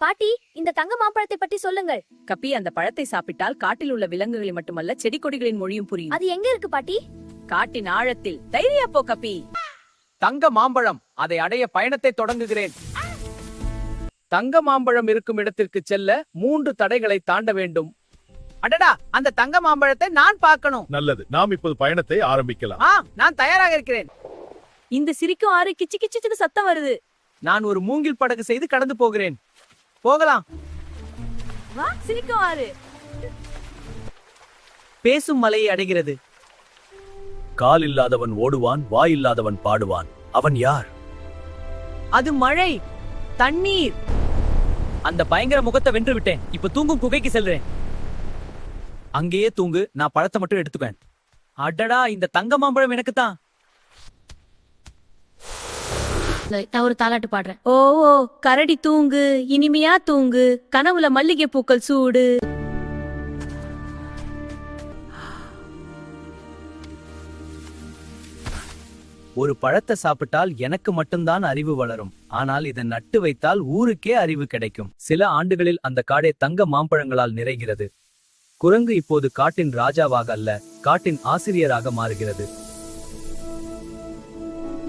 பாட்டி, இந்த தங்க மாம்பழத்தை பற்றி சொல்லுங்கள். கப்பி, அந்த பழத்தை சாப்பிட்டால் காட்டில் உள்ள விலங்குகளை மட்டுமல்ல செடி கொடிகளின் மொழியும் புரியும். அது எங்க இருக்கு பாட்டி? காட்டின் ஆழத்தில். தைரியா போ கப்பி. தங்க மாம்பழம், அதை அடைய பயணத்தை தொடங்குகிறேன். தங்க மாம்பழம் இருக்கும் இடத்திற்கு செல்ல 3 தடைகளை தாண்ட வேண்டும். அடடா, அந்த தங்க மாம்பழத்தை நான் பார்க்கணும். நல்லது, நாம் இப்போது பயணத்தை ஆரம்பிக்கலாம். நான் தயாராக இருக்கிறேன். இந்த சிரிக்கும் ஆறு கிச்சு கிச்சுன்னு சத்தம் வருது. நான் ஒரு மூங்கில் படகு செய்து கடந்து போகிறேன். போகலாம். வா, சிரிக்கும் ஆறு. பேசும் மலையை அடைகிறது. கால் இல்லாதவன் ஓடுவான், வாய் இல்லாதவன் பாடுவான். அவன் யார்? அது மழை, தண்ணீர். அந்த பயங்கர முகத்தை வென்று விட்டேன். இப்ப தூங்கும் குகைக்கு செல்றேன். அங்கேயே தூங்கு, நான் பழத்தை மட்டும் எடுத்துப்பேன். அடடா, இந்த தங்க மாம்பழம் எனக்கு தான். நான் ஒரு தாலாட்டு பாடுறேன். ஓ ஓ, கரடி தூங்கு, இனிமையா தூங்கு, கனவுல மல்லிகை பூக்கள் சூடு. ஒரு பழத்தை சாப்பிட்டால் எனக்கு மட்டும்தான் அறிவு வளரும். ஆனால் இதை நட்டு வைத்தால் ஊருக்கே அறிவு கிடைக்கும். சில ஆண்டுகளில் அந்த காடே தங்க மாம்பழங்களால் நிறைகிறது. குரங்கு இப்போது காட்டின் ராஜாவாக அல்ல, காட்டின் ஆசிரியராக மாறுகிறது.